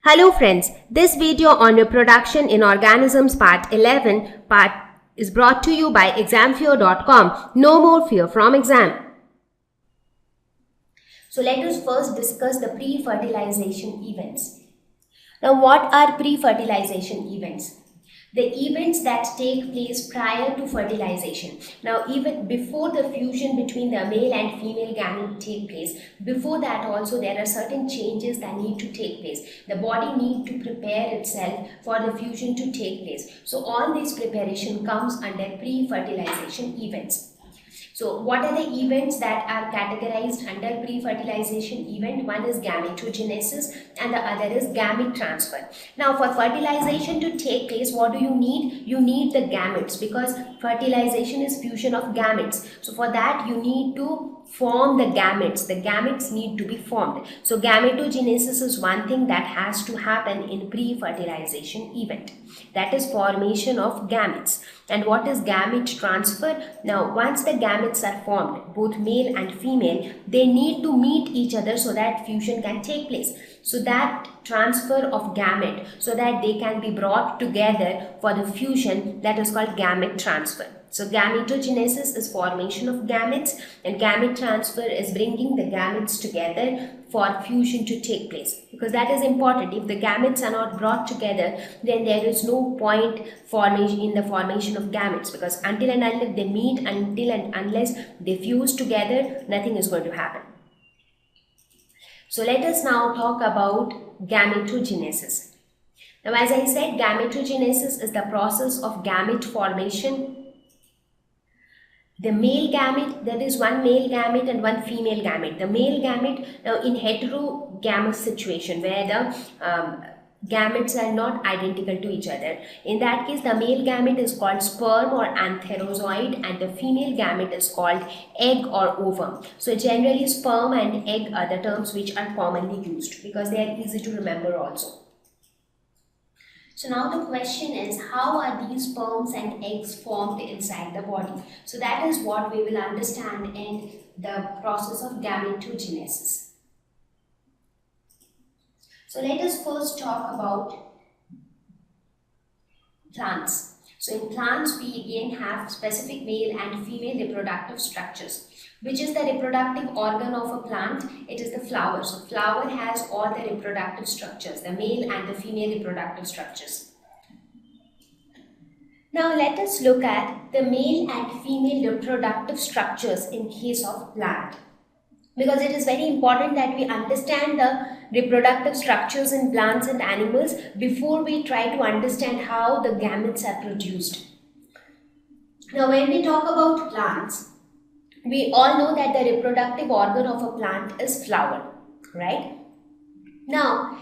Hello friends, this video on reproduction in organisms part 11 is brought to you by examfear.com. No more fear from exam. So let us first discuss the pre-fertilization events. Now what are pre-fertilization events? The events that take place prior to fertilization. Now even before the fusion between the male and female gamete take place, before that also there are certain changes that need to take place. The body need to prepare itself for the fusion to take place. So all this preparation comes under pre-fertilization events. So what are the events that are categorized under pre-fertilization event? One is gametogenesis and the other is gamete transfer. Now for fertilization to take place, what do you need? You need the gametes, because fertilization is fusion of gametes. So for that you need to form the gametes. The gametes need to be formed. So gametogenesis is one thing that has to happen in pre-fertilization event. That is formation of gametes. And what is gamete transfer? Now once the gametes are formed, both male and female, they need to meet each other so that fusion can take place. So that transfer of gamete, so that they can be brought together for the fusion, that is called gamete transfer. So gametogenesis is formation of gametes and gamete transfer is bringing the gametes together for fusion to take place, because that is important. If the gametes are not brought together, then there is no point in the formation of gametes, because until and unless they meet, until and unless they fuse together, nothing is going to happen. So let us now talk about gametogenesis. Now as I said, gametogenesis is the process of gamete formation. The male gamete, there is one male gamete and one female gamete. The male gamete, now in heterogamous situation where the gametes are not identical to each other, in that case the male gamete is called sperm or antherozoid and the female gamete is called egg or ovum. So generally sperm and egg are the terms which are commonly used because they are easy to remember also. So now the question is, how are these sperms and eggs formed inside the body? So that is what we will understand in the process of gametogenesis. So let us first talk about plants. So in plants we again have specific male and female reproductive structures. Which is the reproductive organ of a plant? It is the flower. So flower has all the reproductive structures, the male and the female reproductive structures. Now let us look at the male and female reproductive structures in case of plant. Because it is very important that we understand the reproductive structures in plants and animals before we try to understand how the gametes are produced. Now when we talk about plants, we all know that the reproductive organ of a plant is flower, right? Now,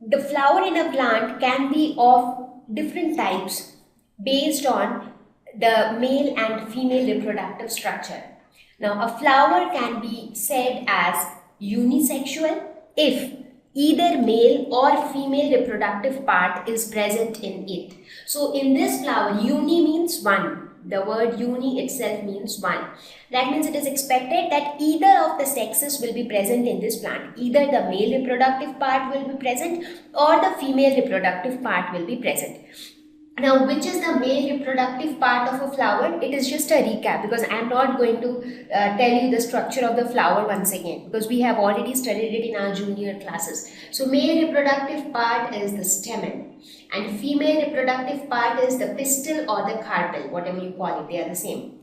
the flower in a plant can be of different types based on the male and female reproductive structure. Now, a flower can be said as unisexual if either male or female reproductive part is present in it. So, in this flower, uni means one. The word uni itself means one. That means it is expected that either of the sexes will be present in this plant. Either the male reproductive part will be present or the female reproductive part will be present. Now, which is the male reproductive part of a flower? It is just a recap, because I am not going to tell you the structure of the flower once again, because we have already studied it in our junior classes. So, male reproductive part is the stamen and female reproductive part is the pistil or the carpel, whatever you call it, they are the same.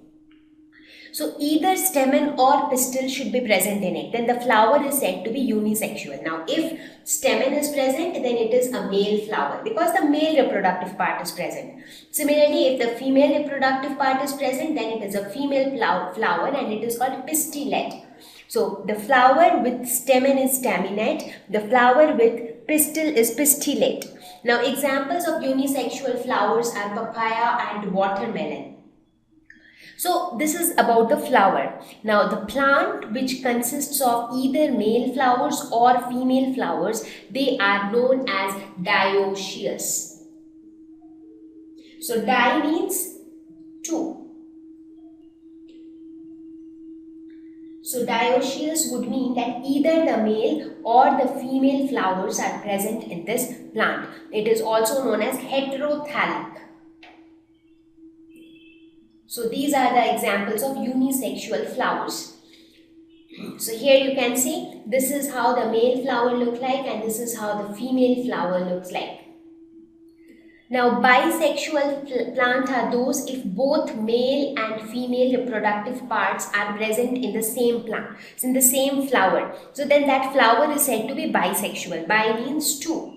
So either stamen or pistil should be present in it. Then the flower is said to be unisexual. Now if stamen is present, then it is a male flower because the male reproductive part is present. Similarly, if the female reproductive part is present, then it is a female flower and it is called pistillate. So the flower with stamen is staminate, the flower with pistil is pistillate. Now examples of unisexual flowers are papaya and watermelon. So this is about the flower. Now the plant which consists of either male flowers or female flowers, they are known as dioecious. So di means two. So dioecious would mean that either the male or the female flowers are present in this plant. It is also known as heterothallic. So these are the examples of unisexual flowers. So here you can see this is how the male flower looks like and this is how the female flower looks like. Now, bisexual plant are those if both male and female reproductive parts are present in the same plant, in the same flower. So then that flower is said to be bisexual. Bi means two.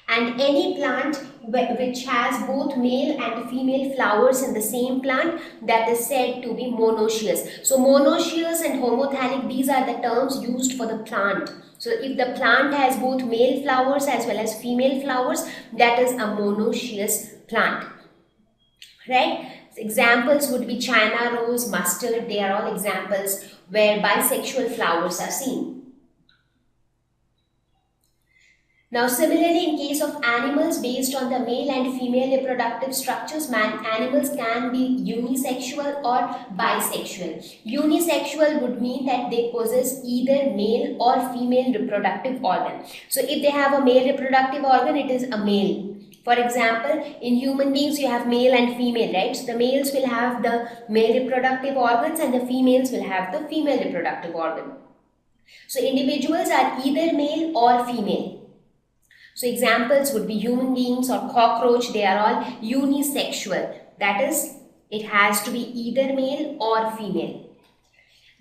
And any plant which has both male and female flowers in the same plant, that is said to be monoecious. So monoecious and homothallic, these are the terms used for the plant. So if the plant has both male flowers as well as female flowers, that is a monoecious plant. Right? Examples would be China rose, mustard. They are all examples where bisexual flowers are seen. Now similarly, in case of animals, based on the male and female reproductive structures, animals can be unisexual or bisexual. Unisexual would mean that they possess either male or female reproductive organ. So if they have a male reproductive organ, it is a male. For example, in human beings, you have male and female, right? So the males will have the male reproductive organs and the females will have the female reproductive organ. So individuals are either male or female. So examples would be human beings or cockroach. They are all unisexual. That is, it has to be either male or female.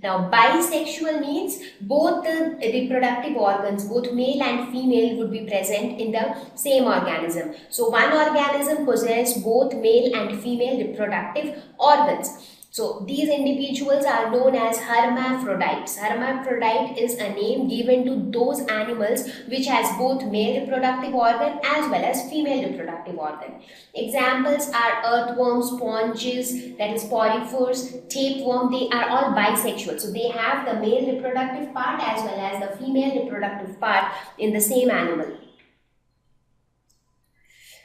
Now bisexual means both the reproductive organs, both male and female, would be present in the same organism. So one organism possesses both male and female reproductive organs. So these individuals are known as hermaphrodites. Hermaphrodite is a name given to those animals which has both male reproductive organ as well as female reproductive organ. Examples are earthworms, sponges, that is porifers, tapeworm. They are all bisexual. So they have the male reproductive part as well as the female reproductive part in the same animal.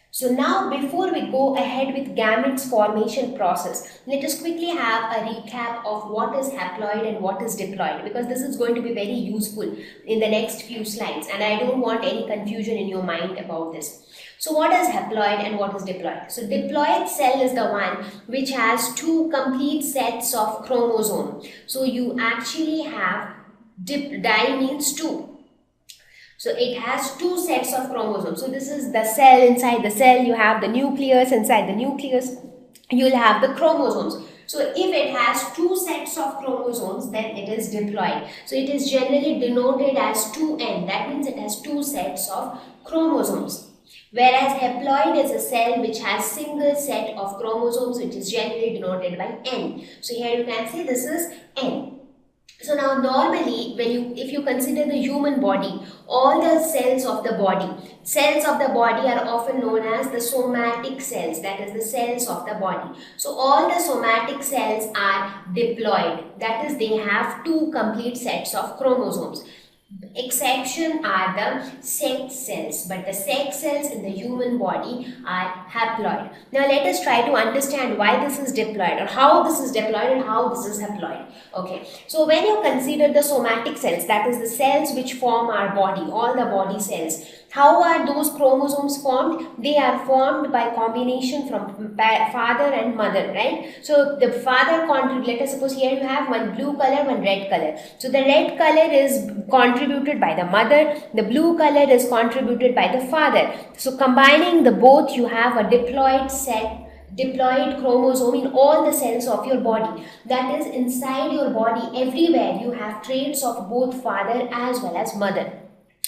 So now before we go ahead with gametes formation process, let us quickly have a recap of what is haploid and what is diploid, because this is going to be very useful in the next few slides and I don't want any confusion in your mind about this. So what is haploid and what is diploid? So diploid cell is the one which has two complete sets of chromosomes. So you actually have di means two. So it has two sets of chromosomes. So this is the cell. Inside the cell you have the nucleus. Inside the nucleus you will have the chromosomes. So if it has two sets of chromosomes, then it is diploid. So it is generally denoted as 2n. That means it has two sets of chromosomes. Whereas haploid is a cell which has single set of chromosomes, which is generally denoted by n. So here you can see this is n. So now normally if you consider the human body, all the cells of the body are often known as the somatic cells, that is the cells of the body. So all the somatic cells are diploid, that is they have two complete sets of chromosomes. Exception are the sex cells, but the sex cells in the human body are haploid. Now let us try to understand why this is diploid, or how this is diploid and how this is haploid. Okay, so when you consider the somatic cells, that is the cells which form our body, all the body cells, how are those chromosomes formed? They are formed by combination from father and mother, right? So the father let us suppose here you have one blue color, one red color. So the red color is contributed by the mother, the blue color is contributed by the father. So combining the both, you have a diploid chromosome in all the cells of your body. That is, inside your body, everywhere you have traits of both father as well as mother.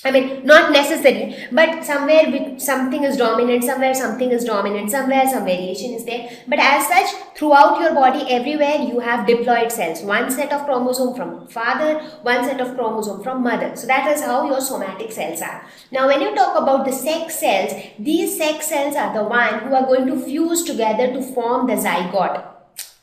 I mean, not necessary, but somewhere something is dominant, somewhere something is dominant, somewhere some variation is there. But as such, throughout your body, everywhere you have diploid cells. One set of chromosome from father, one set of chromosome from mother. So that is how your somatic cells are. Now, when you talk about the sex cells, these sex cells are the one who are going to fuse together to form the zygote.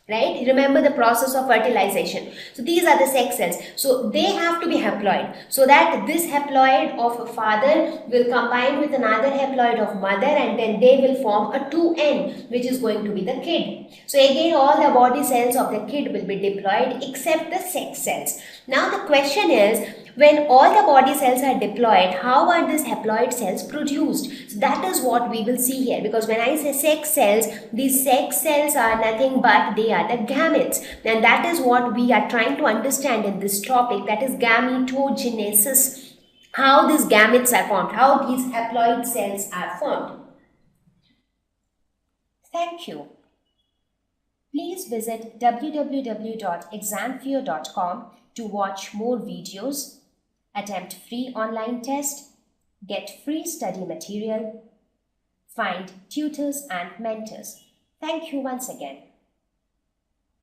right? Remember the process of fertilization. So these are the sex cells. So they have to be haploid, so that this haploid of a father will combine with another haploid of mother, and then they will form a 2N, which is going to be the kid. So again, all the body cells of the kid will be diploid except the sex cells. Now the question is, when all the body cells are diploid, how are these haploid cells produced? So that is what we will see here, because when I say sex cells, these sex cells are nothing but they are the gametes, and that is what we are trying to understand in this topic, that is gametogenesis, how these gametes are formed, how these haploid cells are formed. Thank you. Please visit www.examfear.com to watch more videos, attempt free online test, get free study material, find tutors and mentors. Thank you once again.